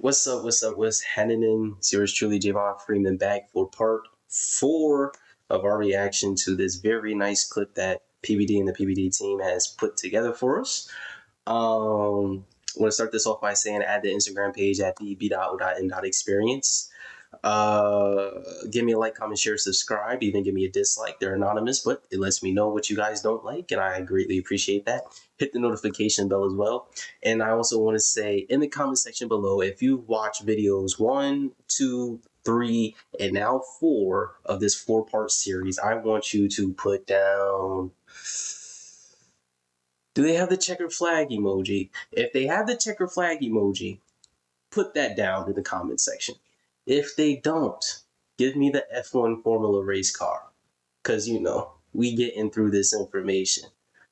What's up? What's up? What's happening? It's yours truly, Javon Freeman, back for part four of our reaction to this very nice clip that PBD and the PBD team has put together for us. I want to start this off by saying add the Instagram page at the b.o.n.experience. Give me a like, comment, share, subscribe, even give me a dislike. They're anonymous, but it lets me know what you guys don't like, and I greatly appreciate that. Hit the notification bell as well. And I also want to say in the comment section below, if you watch videos 1, 2, 3, and now 4 of this 4-part series, I want you to put down, do they have the checkered flag emoji? If they have the checkered flag emoji, put that down in the comment section. If they don't, give me the F1 Formula race car. Because, we getting through this information.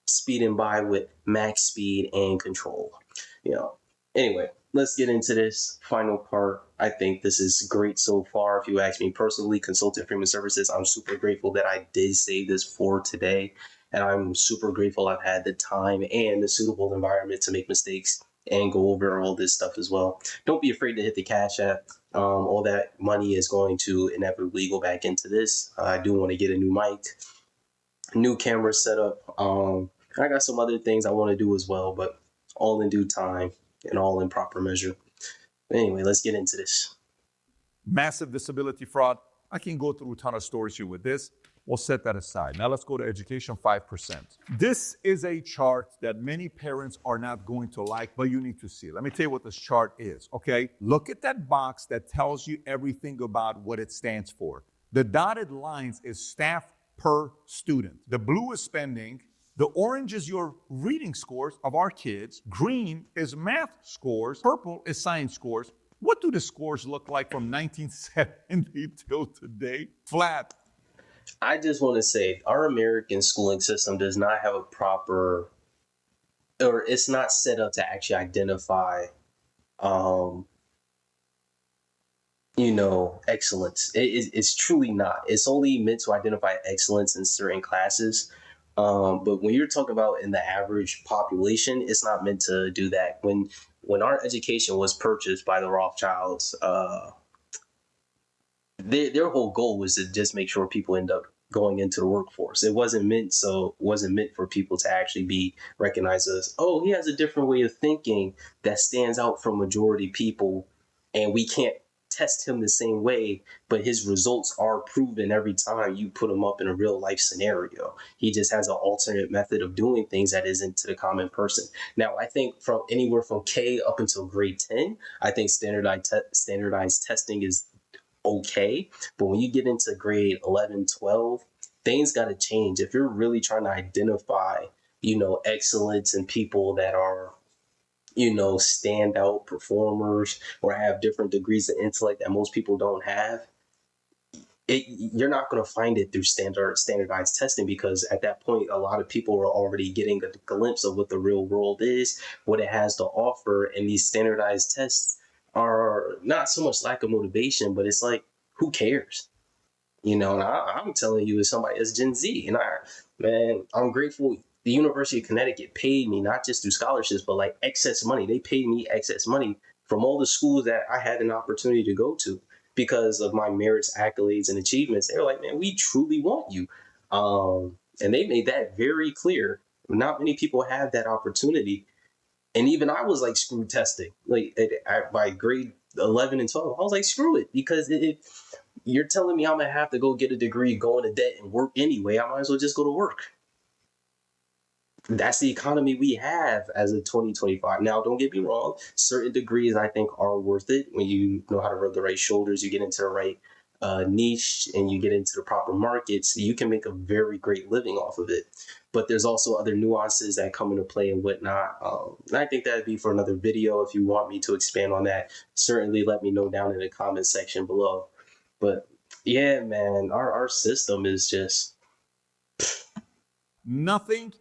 Speeding by with max speed and control. Anyway, let's get into this final part. I think this is great so far. If you ask me personally, Consultant Freeman Services, I'm super grateful that I did save this for today. And I'm super grateful I've had the time and the suitable environment to make mistakes and go over all this stuff as well. Don't be afraid to hit the Cash App. All that money is going to inevitably go back into this. I do want to get a new mic, new camera setup. I got some other things I want to do as well, but all in due time and all in proper measure. But anyway, let's get into this. Massive disability fraud. I can go through a ton of stories here with this. We'll set that aside. Now let's go to education 5%. This is a chart that many parents are not going to like, but you need to see. Let me tell you what this chart is, okay? Look at that box that tells you everything about what it stands for. The dotted lines is staff per student. The blue is spending. The orange is your reading scores of our kids. Green is math scores. Purple is science scores. What do the scores look like from 1970 till today? Flat. I just want to say our American schooling system does not have a proper, or it's not set up to actually identify, excellence. It's truly not. It's only meant to identify excellence in certain classes. But when you're talking about in the average population, it's not meant to do that. When our education was purchased by the Rothschilds, their whole goal was to just make sure people end up going into the workforce. It wasn't meant for people to actually be recognized as, oh, he has a different way of thinking that stands out from majority people, and we can't test him the same way, but his results are proven every time you put him up in a real life scenario. He just has an alternate method of doing things that isn't to the common person. Now, I think from anywhere from K up until grade 10, I think standardized testing is okay. But when you get into grade 11, 12, things got to change. If you're really trying to identify, excellence in people that are, standout performers or have different degrees of intellect that most people don't have, you're not going to find it through standardized testing, because at that point, a lot of people are already getting a glimpse of what the real world is, what it has to offer. And these standardized tests are not so much lack of motivation, but it's like, who cares? And I'm telling you, as somebody as Gen Z, and I'm grateful. The University of Connecticut paid me not just through scholarships, but like excess money. They paid me excess money from all the schools that I had an opportunity to go to because of my merits, accolades, and achievements. They were like, man, we truly want you. And they made that very clear. Not many people have that opportunity. And even I was like, screw testing. Like by grade 11 and 12, I was like, screw it, because you're telling me I'm going to have to go get a degree, go into debt, and work anyway. I might as well just go to work. That's the economy we have as of 2025. Now, don't get me wrong. Certain degrees, I think, are worth it. When you know how to rub the right shoulders, you get into the right niche, and you get into the proper markets, you can make a very great living off of it. But there's also other nuances that come into play and whatnot. And I think that'd be for another video. If you want me to expand on that, certainly let me know down in the comment section below. But yeah, man, our system is just Nothing.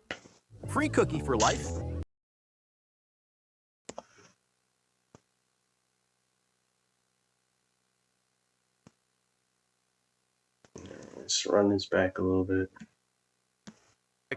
Free cookie for life. Let's run this back a little bit.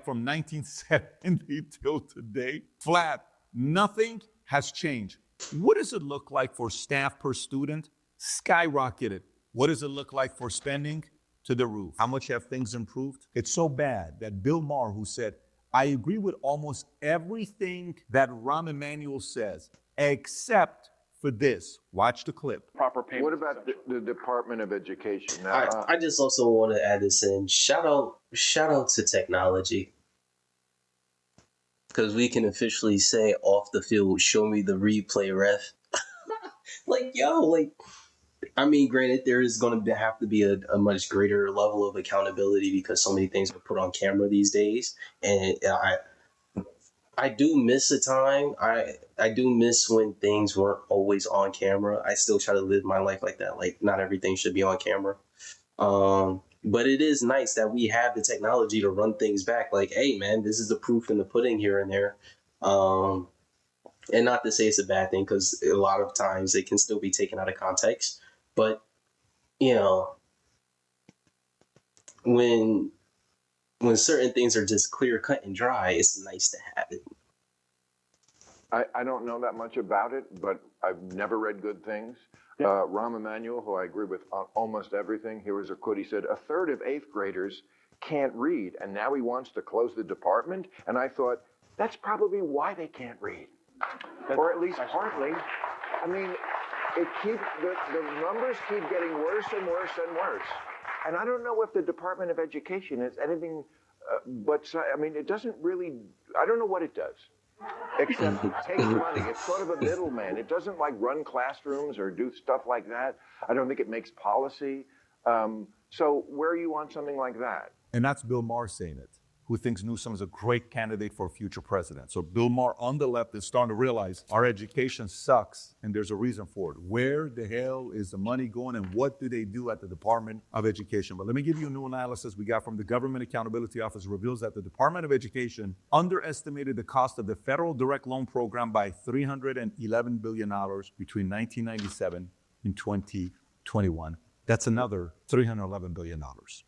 From 1970 till today, flat. Nothing has changed. What does it look like for staff per student? Skyrocketed. What does it look like for spending? To the roof. How much have things improved? It's so bad that Bill Maher, who said, I agree with almost everything that Rahm Emanuel says, except for this. Watch the clip. Proper payment. What about the Department of Education? Now, I just also want to add this in. Shout out to technology. Because we can officially say off the field, show me the replay, ref. Like, yo, like, I mean, granted, there is going to have to be a much greater level of accountability because so many things are put on camera these days. And I do miss a time. I do miss when things weren't always on camera. I still try to live my life like that. Like, not everything should be on camera. But it is nice that we have the technology to run things back. Like, hey, man, this is the proof in the pudding here and there. And not to say it's a bad thing, because a lot of times it can still be taken out of context. But, you know, when certain things are just clear cut and dry, it's nice to have it. I don't know that much about it, but I've never read good things. Rahm Emanuel, who I agree with on almost everything, here was a quote. He said, a third of eighth graders can't read, and now he wants to close the department. And I thought, that's probably why they can't read. Or at least partly. I mean, the numbers keep getting worse and worse and worse. And I don't know if the Department of Education is anything but, I mean, it doesn't really, I don't know what it does. Except it takes money. It's sort of a middleman. It doesn't like run classrooms or do stuff like that. I don't think it makes policy. So where are you on something like that? And that's Bill Maher saying it, who thinks Newsom is a great candidate for future president. So Bill Maher on the left is starting to realize our education sucks and there's a reason for it. Where the hell is the money going and what do they do at the Department of Education? But let me give you a new analysis we got from the Government Accountability Office. Reveals that the Department of Education underestimated the cost of the federal direct loan program by $311 billion between 1997 and 2021. That's another $311 billion.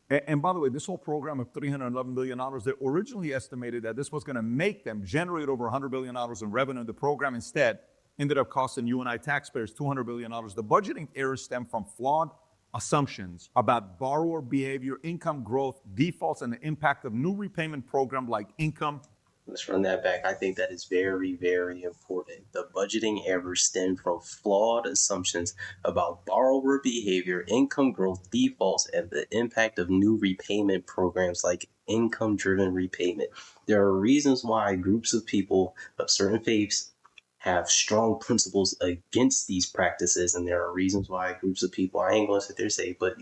And by the way, this whole program of $311 billion, they originally estimated that this was going to make them generate over $100 billion in revenue. The program instead ended up costing you and I taxpayers $200 billion. The budgeting errors stem from flawed assumptions about borrower behavior, income growth, defaults, and the impact of new repayment program like income. Let's run that back. I think that is very, very important. The budgeting errors stem from flawed assumptions about borrower behavior, income growth, defaults, and the impact of new repayment programs like income-driven repayment. There are reasons why groups of people of certain faiths have strong principles against these practices, and there are reasons why groups of people, I ain't going to sit there and say, but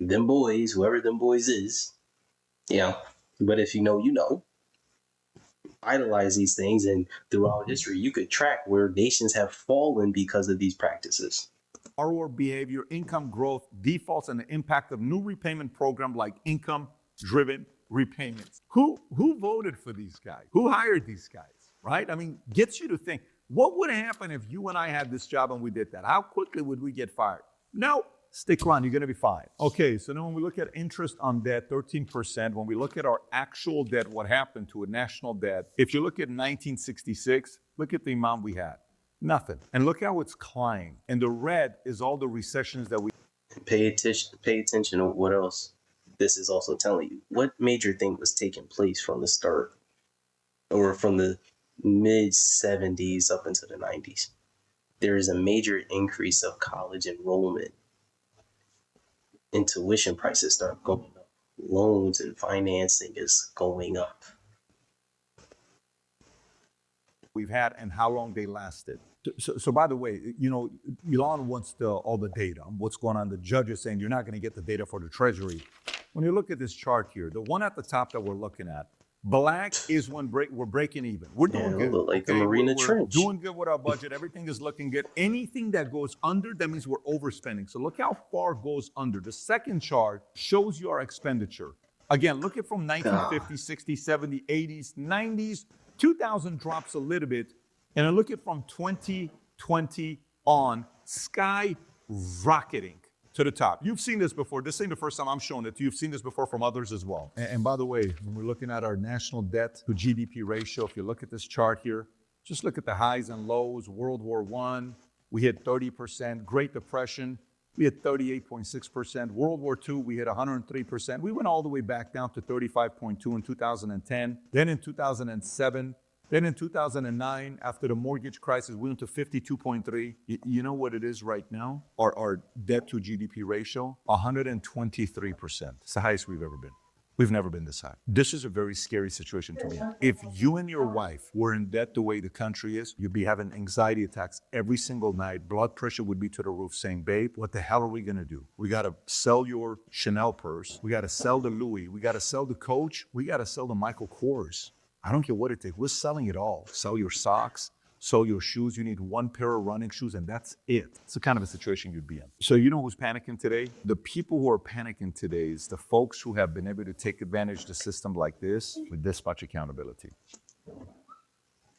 them boys, whoever them boys is, but if you know, you know, idolize these things, and throughout history you could track where nations have fallen because of these practices. Borrower behavior, income growth, defaults, and the impact of new repayment program like income-driven repayments. Who voted for these guys? Who hired these guys, right? I mean, gets you to think, what would happen if you and I had this job and we did that? How quickly would we get fired? No. Stick around, you're going to be fine. Okay, so then when we look at interest on debt, 13%. When we look at our actual debt, what happened to a national debt? If you look at 1966, look at the amount we had. Nothing. And look how it's climbing. And the red is all the recessions that we... Pay attention to what else this is also telling you. What major thing was taking place from the start, or from the mid-70s up into the 90s? There is a major increase of college enrollment. And tuition prices start going up. Loans and financing is going up. We've had and how long they lasted. So by the way, you know, Elon wants all the data. What's going on? The judge is saying you're not going to get the data for the Treasury. When you look at this chart here, the one at the top that we're looking at, black is when we're breaking even. We're doing good. Like the Marina Trench. We're doing good with our budget. Everything is looking good. Anything that goes under, that means we're overspending. So look how far goes under. The second chart shows you our expenditure. Again, look at from 1950s, 60s, 70s, 80s, 90s. 2000 drops a little bit. And then look at from 2020 on, skyrocketing to the top. You've seen this before. This ain't the first time I'm showing it to you. You've seen this before from others as well. And by the way, when we're looking at our national debt to GDP ratio, if you look at this chart here, Just look at the highs and lows. World War I, we hit 30%. Great Depression, we hit 38.6%. World War II, we hit 103%. We went all the way back down to 35.2 in 2010. Then in 2007, then in 2009, after the mortgage crisis, we went to 52.3. You know what it is right now? Our debt to GDP ratio, 123%. It's the highest we've ever been. We've never been this high. This is a very scary situation to be in. If you and your wife were in debt the way the country is, you'd be having anxiety attacks every single night. Blood pressure would be to the roof saying, babe, what the hell are we gonna do? We gotta sell your Chanel purse. We gotta sell the Louis. We gotta sell the Coach. We gotta sell the Michael Kors. I don't care what it takes. We're selling it all. Sell your socks. Sell your shoes. You need one pair of running shoes, and that's it. It's the kind of a situation you'd be in. So you know who's panicking today? The people who are panicking today is the folks who have been able to take advantage of the system like this with this much accountability.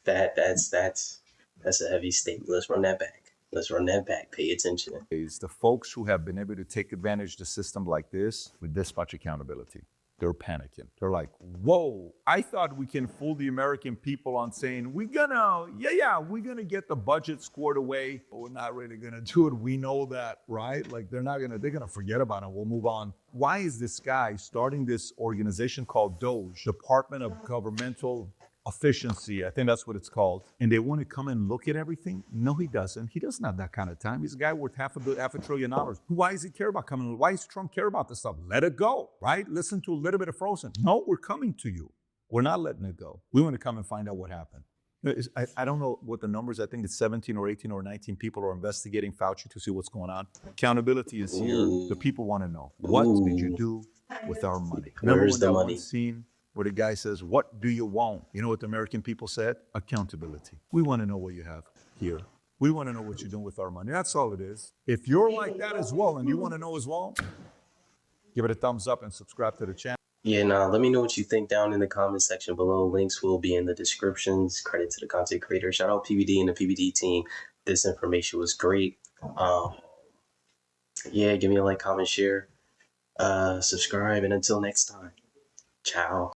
That's a heavy statement. Let's run that back. Let's run that back. Pay attention. Is the folks who have been able to take advantage of the system like this with this much accountability. They're panicking. They're like, whoa, I thought we can fool the American people on saying, we're gonna get the budget squared away, but we're not really gonna do it. We know that, right? Like they're gonna forget about it. We'll move on. Why is this guy starting this organization called DOGE, Department of Governmental Efficiency? I think that's what it's called. And they want to come and look at everything? No, he doesn't. He doesn't have that kind of time. He's a guy worth half a trillion dollars. Why does he care about coming? Why does Trump care about this stuff? Let it go, right? Listen to a little bit of Frozen. No, we're coming to you. We're not letting it go. We want to come and find out what happened. I don't know what the numbers, I think it's 17 or 18 or 19 people are investigating Fauci to see what's going on. Accountability is here. Ooh. The people want to know, what did you do with our money? Where's the money? One scene where the guy says, what do you want? You know what the American people said? Accountability. We want to know what you have here. We want to know what you're doing with our money. That's all it is. If you're like that as well and you want to know as well, give it a thumbs up and subscribe to the channel. Yeah, let me know what you think down in the comment section below. Links will be in the descriptions. Credit to the content creator. Shout out PBD and the PBD team. This information was great. Yeah, give me a like, comment, share, subscribe, and until next time, ciao.